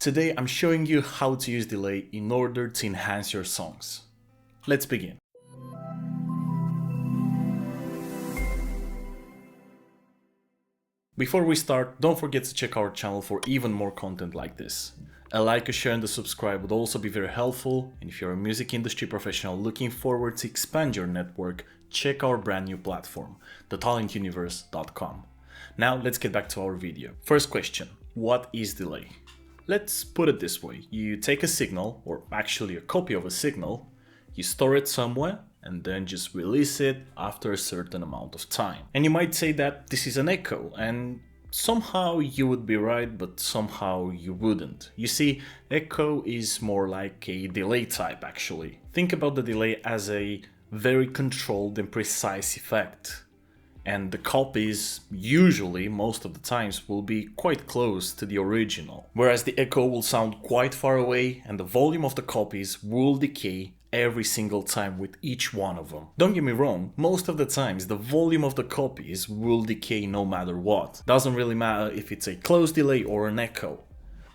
Today I'm showing you how to use delay in order to enhance your songs. Let's begin. Before we start, don't forget to check our channel for even more content like this. A like, a share and a subscribe would also be very helpful, and if you're a music industry professional looking forward to expand your network, check our brand new platform, thetalentuniverse.com. Now let's get back to our video. First question, what is delay? Let's put it this way, you take a signal, or actually a copy of a signal, you store it somewhere, and then just release it after a certain amount of time. And you might say that this is an echo, and somehow you would be right, but somehow you wouldn't. You see, echo is more like a delay type actually. Think about the delay as a very controlled and precise effect. And the copies, usually, most of the times, will be quite close to the original. Whereas the echo will sound quite far away, and the volume of the copies will decay every single time with each one of them. Don't get me wrong, most of the times the volume of the copies will decay no matter what. Doesn't really matter if it's a close delay or an echo.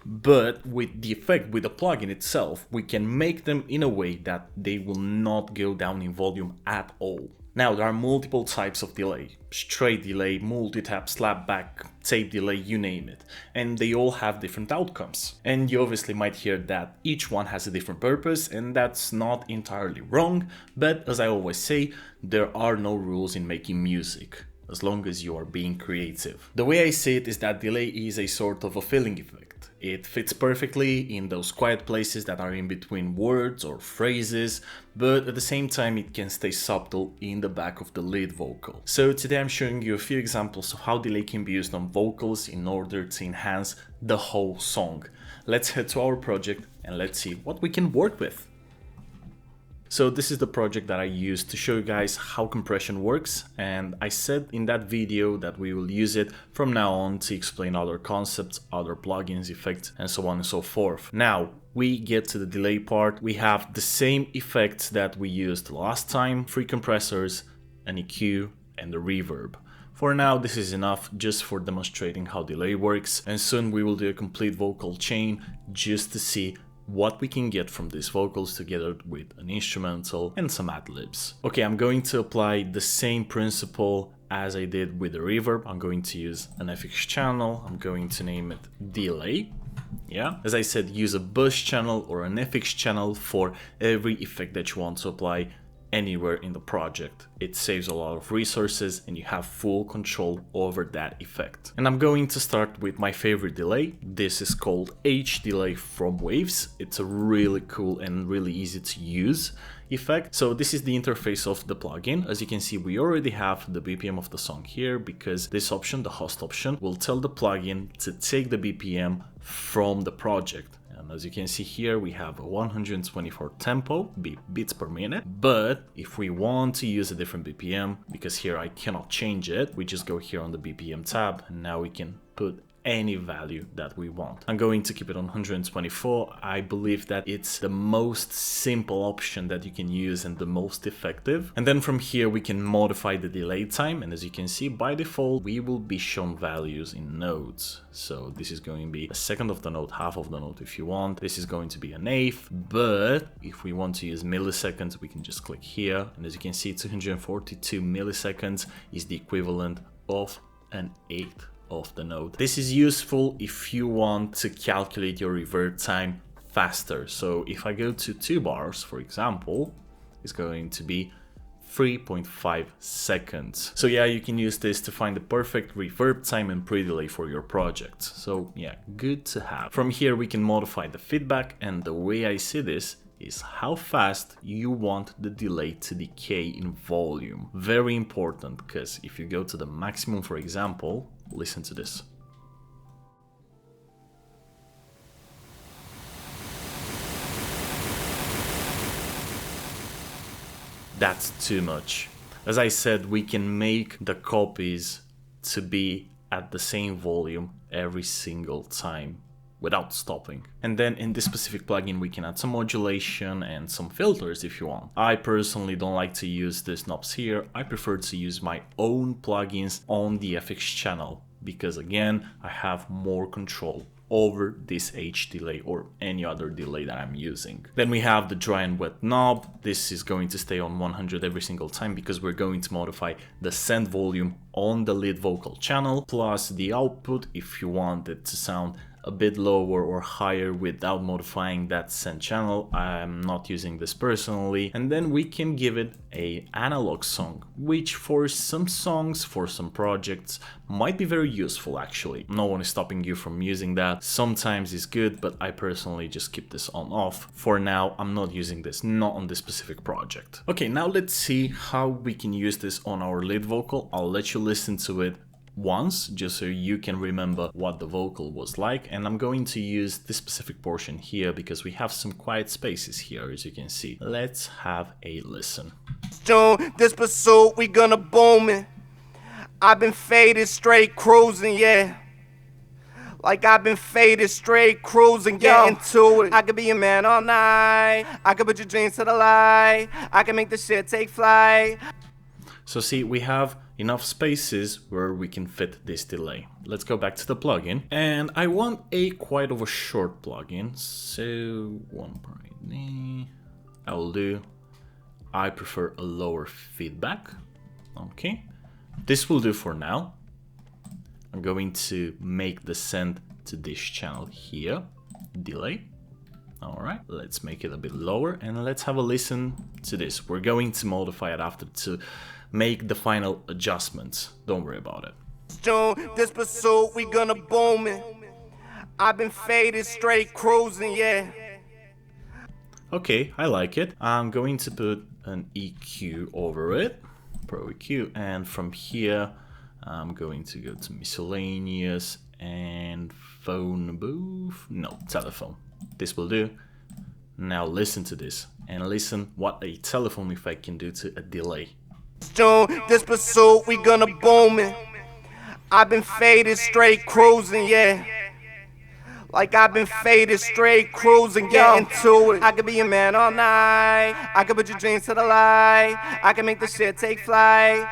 But with the effect, with the plugin itself, we can make them in a way that they will not go down in volume at all. Now, there are multiple types of delay. Straight delay, multi-tap, slapback, tape delay, you name it. And they all have different outcomes. And you obviously might hear that each one has a different purpose, and that's not entirely wrong, but as I always say, there are no rules in making music, as long as you are being creative. The way I see it is that delay is a sort of a filling effect. It fits perfectly in those quiet places that are in between words or phrases, but at the same time it can stay subtle in the back of the lead vocal. So today I'm showing you a few examples of how delay can be used on vocals in order to enhance the whole song. Let's head to our project and let's see what we can work with. So this is the project that I used to show you guys how compression works, and I said in that video that we will use it from now on to explain other concepts, other plugins, effects, and so on and so forth. Now we get to the delay part. We have the same effects that we used last time, 3 compressors, an EQ, and the reverb. For now, this is enough just for demonstrating how delay works, and soon we will do a complete vocal chain just to see what we can get from these vocals together with an instrumental and some ad-libs. Okay, I'm going to apply the same principle as I did with the reverb. I'm going to use an FX channel. I'm going to name it delay. Yeah, as I said, use a bus channel or an FX channel for every effect that you want to apply anywhere in the project. It saves a lot of resources and you have full control over that effect. And I'm going to start with my favorite delay. This is called H delay from Waves. It's a really cool and really easy to use effect. So this is the interface of the plugin. As you can see, we already have the BPM of the song here because this option, the host option, will tell the plugin to take the BPM from the project. And as you can see here, we have a 124 tempo, beats per minute. But if we want to use a different BPM, because here I cannot change it, we just go here on the BPM tab, and now we can put any value that we want. I'm going to keep it on 124. I believe that it's the most simple option that you can use and the most effective. And then from here we can modify the delay time, and as you can see, by default we will be shown values in notes. So this is going to be a second of the note, half of the note if you want. This is going to be an eighth, but if we want to use milliseconds, we can just click here, and as you can see, 242 milliseconds is the equivalent of an eighth of the note. This is useful if you want to calculate your reverb time faster. So if I go to 2 bars, for example, it's going to be 3.5 seconds. So yeah, you can use this to find the perfect reverb time and pre-delay for your project. So yeah, good to have. From here we can modify the feedback, and the way I see this is how fast you want the delay to decay in volume. Very important, because if you go to the maximum, for example, listen to this. That's too much. As I said, we can make the copies to be at the same volume every single time without stopping. And then in this specific plugin we can add some modulation and some filters if you want. I personally don't like to use these knobs here. I prefer to use my own plugins on the FX channel because again I have more control over this H delay or any other delay that I'm using. Then we have the dry and wet knob. This is going to stay on 100 every single time because we're going to modify the send volume on the lead vocal channel, plus the output if you want it to sound a bit lower or higher without modifying that send channel. I'm not using this personally. And then we can give it a analog song, which for some songs, for some projects, might be very useful actually. No one is stopping you from using that. Sometimes it's good, but I personally just keep this on off. For now, I'm not using this, not on this specific project. Okay, now let's see how we can use this on our lead vocal. I'll let you listen to it once just so you can remember what the vocal was like, and I'm going to use this specific portion here because we have some quiet spaces here, as you can see. Let's have a listen. This pursuit, we gonna boom it. I've been faded straight cruising, yeah. Like I've been faded straight cruising, getting to it. I could be a man all night. I could put your dreams to the light. I can make the shit take flight. So see, we have enough spaces where we can fit this delay. Let's go back to the plugin, and I want a quite of a short plugin, so 1.9 I will do. I prefer a lower feedback. Okay, this will do for now. I'm going to make the send to this channel here, delay. All right, let's make it a bit lower and let's have a listen to this. We're going to modify it after to make the final adjustments. Don't worry about it. This pursuit, we gonna boom it. I've been faded straight cruising, yeah. Okay, I like it. I'm going to put an EQ over it, Pro EQ, and from here I'm going to go to miscellaneous and phone booth. No, telephone. This will do. Now listen to this and listen what a telephone effect can do to a delay. This pursuit, we gonna boom it. I've been faded straight cruising, yeah. Like I've been faded straight cruising, getting to it. I could be a man all night. I could put your dreams to the light. I can make the shit take flight.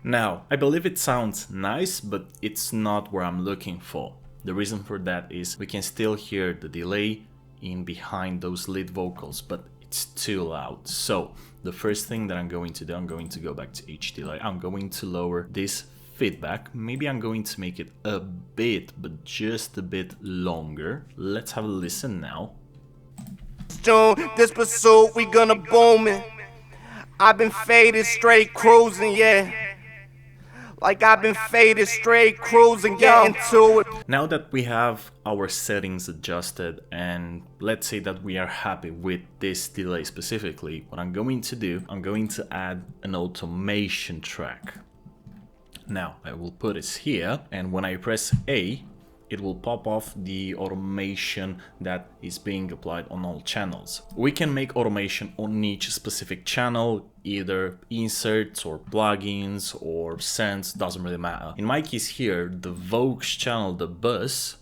Now, I believe it sounds nice, but it's not where I'm looking for. The reason for that is we can still hear the delay in behind those lead vocals, but it's too loud. So the first thing that I'm going to do, I'm going to go back to H delay. I'm going to lower this feedback. Maybe I'm going to make it a bit, but just a bit longer. Let's have a listen now. This pursuit, we gonna boom it. I've been faded straight cruising, yeah. Like I've been faded straight cruising, getting to it. Now that we have our settings adjusted and let's say that we are happy with this delay specifically, what I'm going to do, I'm going to add an automation track. Now I will put it here, and when I press A, it will pop off the automation that is being applied on all channels. We can make automation on each specific channel, either inserts or plugins or sends, doesn't really matter. In my case here, the Vox channel, the bus,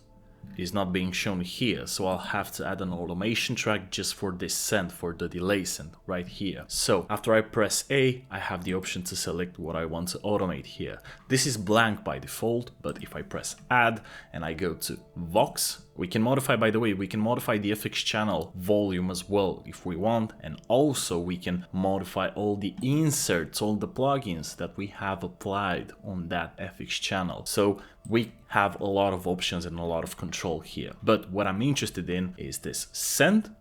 is not being shown here, so I'll have to add an automation track just for this send, for the delay send right here. So after I press A, I have the option to select what I want to automate here. This is blank by default, but if I press add and I go to Vox, we can modify, by the way, we can modify the FX channel volume as well if we want, and also we can modify all the inserts, all the plugins that we have applied on that FX channel. So we have a lot of options and a lot of control here. But what I'm interested in is this send,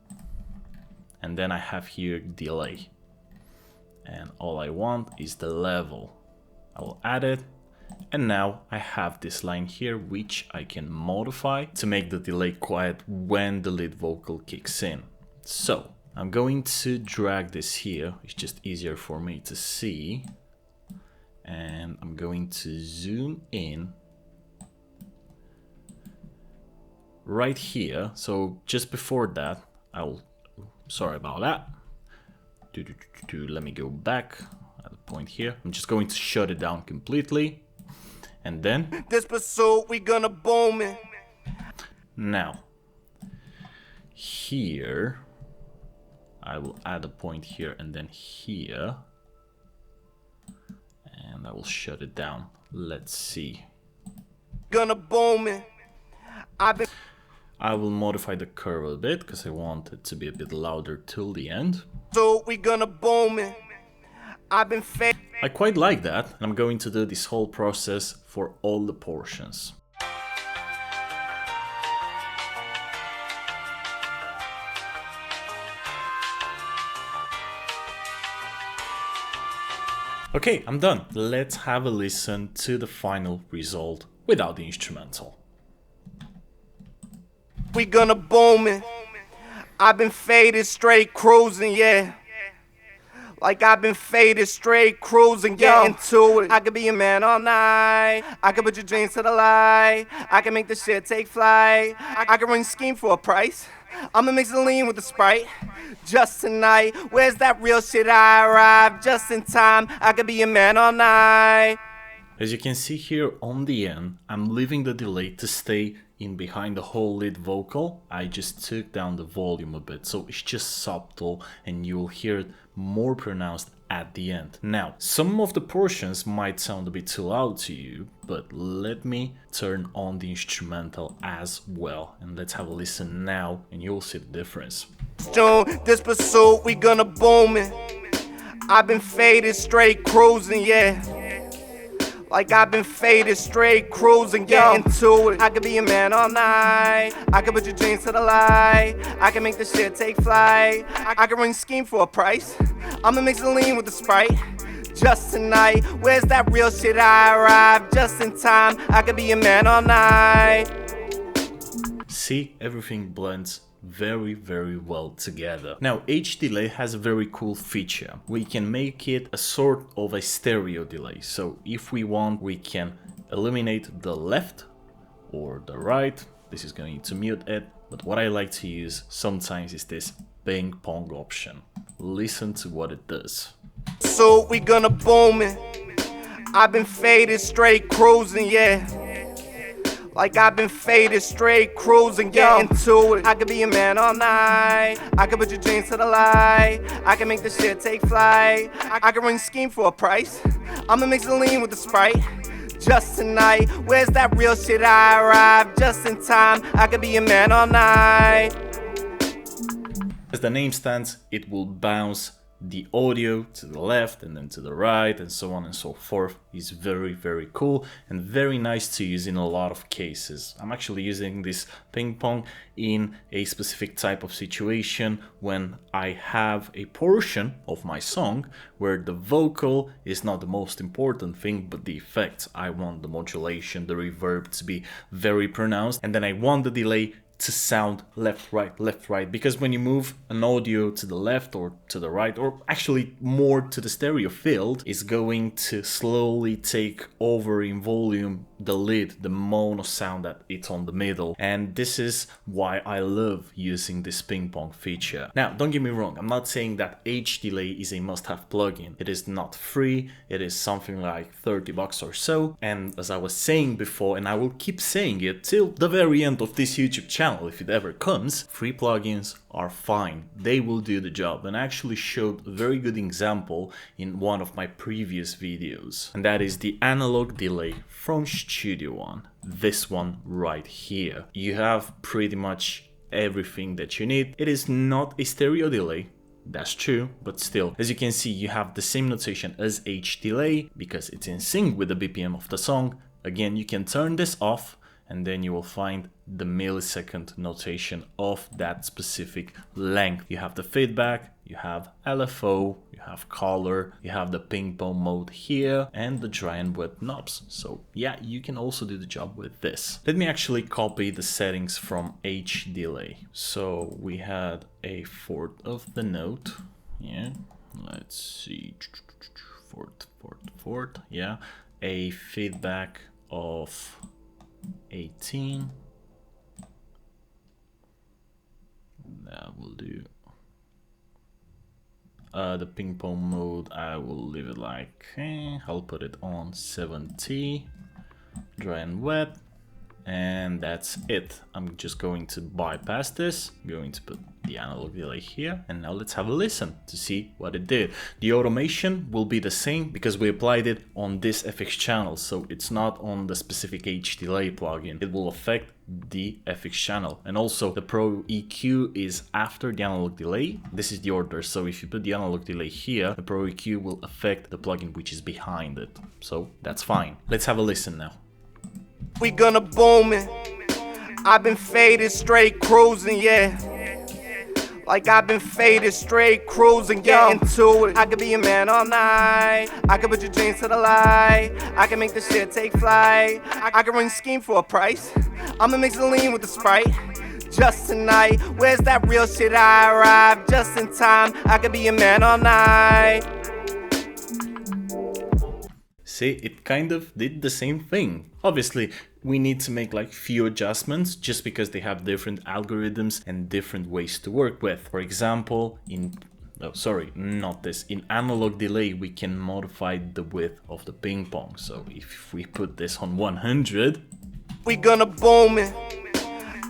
and then I have here delay. And all I want is the level. I will add it. And now I have this line here, which I can modify to make the delay quiet when the lead vocal kicks in. So I'm going to drag this here. It's just easier for me to see. And I'm going to zoom in right here. So just before that, sorry about that. Let me go back at the point here. I'm just going to shut it down completely. And then this pursuit, we gonna boom it. Now here I will add a point here and then here, and I will shut it down. Let's see. Gonna boom it. I will modify the curve a bit because I want it to be a bit louder till the end. So we gonna boom it. I've been fake. I quite like that, and I'm going to do this whole process for all the portions. Okay, I'm done. Let's have a listen to the final result without the instrumental. We gonna boom it. I've been faded, straight cruising, yeah. Like I've been faded, straight cruising, getting to it. I could be a man all night. I could put your dreams to the light. I can make the shit take flight. I can run scheme for a price. I'ma mix the lean with the Sprite. Just tonight, where's that real shit? I arrived just in time. I could be a man all night. As you can see here on the end, I'm leaving the delay to stay in behind the whole lead vocal. I just took down the volume a bit, so it's just subtle and you will hear it more pronounced at the end. Now, some of the portions might sound a bit too loud to you, but let me turn on the instrumental as well, and let's have a listen now and you'll see the difference. This pursuit, we gonna boom it. I've been faded, straight cruising, yeah. Like I've been faded, straight cruising, getting to it. I could be a man all night. I could put your dreams to the light. I can make the shit take flight. I can run scheme for a price. I'ma mix the lean with the Sprite. Just tonight, where's that real shit? I arrived just in time. I could be a man all night. See, everything blends very well together. Now, H delay has a very cool feature. We can make it a sort of a stereo delay. So if we want, we can eliminate the left or the right. This is going to mute it, but what I like to use sometimes is this ping pong option. Listen to what it does. So we gonna boom it. I've been faded, straight cruising, yeah. Like I've been faded, straight cruising, getting to it. I could be a man all night. I could put your dreams to the light. I can make the shit take flight. I can run scheme for a price. I'ma mix the lean with the Sprite. Just tonight, where's that real shit? I arrived just in time. I could be a man all night. As the name stands, it will bounce the audio to the left and then to the right and so on and so forth. Is very cool and very nice to use in a lot of cases. I'm actually using this ping pong in a specific type of situation when I have a portion of my song where the vocal is not the most important thing but the effects. I want the modulation, the reverb to be very pronounced, and then I want the delay to sound left, right, because when you move an audio to the left or to the right, or actually more to the stereo field, it's going to slowly take over in volume the lead, the mono sound that it's on the middle. And this is why I love using this ping pong feature. Now, don't get me wrong, I'm not saying that H delay is a must-have plugin. It is not free, it is something like $30 or so. And as I was saying before, and I will keep saying it till the very end of this YouTube channel, if it ever comes, free plugins are fine. They will do the job, and I actually showed a very good example in one of my previous videos, and that is the analog delay from Studio One. This one right here. You have pretty much everything that you need. It is not a stereo delay, that's true, but still, as you can see, you have the same notation as H delay because it's in sync with the BPM of the song. Again, you can turn this off and then you will find the millisecond notation of that specific length. You have the feedback, you have LFO, you have color, you have the ping pong mode here, and the dry and wet knobs. So yeah, you can also do the job with this. Let me actually copy the settings from H delay. So we had a fourth of the note, yeah, let's see, fourth, yeah, a feedback of 18. That will do. The ping pong mode, I will leave it like, I'll put it on 70, dry and wet, and that's it. I'm just going to bypass this, I'm going to put the the analog delay here, and now let's have a listen to see what it did. The automation will be the same because we applied it on this FX channel, so it's not on the specific H delay plugin. It will affect the FX channel, and also the Pro EQ is after the analog delay. This is the order, so if you put the analog delay here, the Pro EQ will affect the plugin which is behind it, so that's fine. Let's have a listen now. We gonna boom it. I've been faded, straight cruising, yeah. Like I've been faded, straight cruising, get into it. I could be a man all night. I could put your jeans to the light. I can make this shit take flight. I can run scheme for a price. I'ma mix the lean with the Sprite. Just tonight, where's that real shit? I arrived just in time. I could be a man all night. See, it kind of did the same thing. Obviously, we need to make like few adjustments just because they have different algorithms and different ways to work with. For example, in analog delay, we can modify the width of the ping pong. So if we put this on 100, we gonna boom it.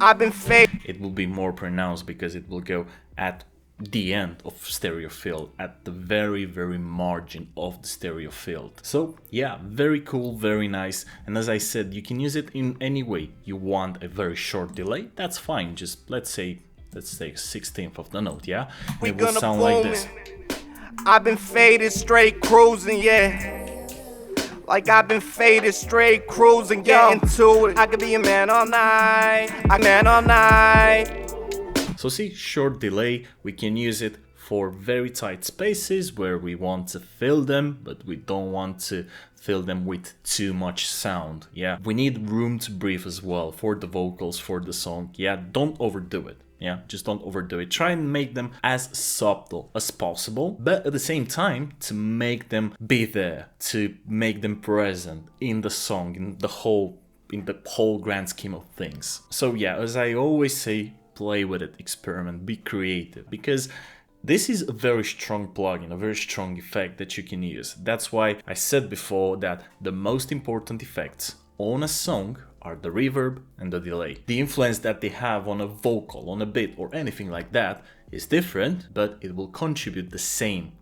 I've been faded. It will be more pronounced because it will go at the end of stereo field, at the very margin of the stereo field. So yeah, very cool, very nice. And as I said, you can use it in any way. You want a very short delay, that's fine. Just let's say a 16th of the note, yeah? And it will sound like this. I've been faded, straight cruising, yeah. Like I've been faded, straight cruising, get into it. I could be a man all night. I'm man all night. So see, short delay, we can use it for very tight spaces where we want to fill them, but we don't want to fill them with too much sound. Yeah, we need room to breathe as well for the vocals, for the song. Yeah, don't overdo it. Yeah, just don't overdo it. Try and make them as subtle as possible, but at the same time to make them be there, to make them present in the song, in the whole grand scheme of things. So yeah, as I always say, play with it, experiment, be creative, because this is a very strong plugin, a very strong effect that you can use. That's why I said before that the most important effects on a song are the reverb and the delay. The influence that they have on a vocal, on a beat, or anything like that is different, but it will contribute the same,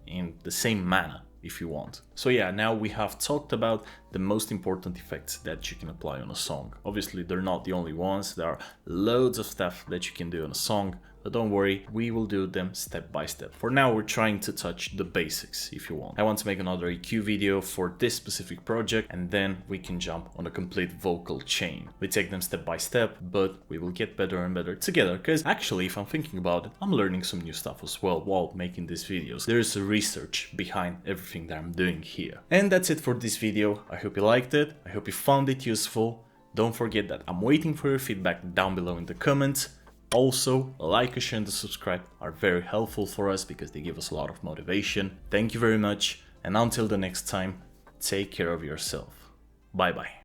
in the same manner, if you want. So yeah, now we have talked about the most important effects that you can apply on a song. Obviously, they're not the only ones. There are loads of stuff that you can do on a song, but don't worry, we will do them step by step. For now, we're trying to touch the basics, if you want. I want to make another EQ video for this specific project, and then we can jump on a complete vocal chain. We take them step by step, but we will get better and better together, because actually, if I'm thinking about it, I'm learning some new stuff as well while making these videos. There's a research behind everything that I'm doing here. And that's it for this video. I hope you liked it. I hope you found it useful. Don't forget that I'm waiting for your feedback down below in the comments. Also, a like, a share and a subscribe are very helpful for us because they give us a lot of motivation. Thank you very much, and until the next time, take care of yourself. Bye bye.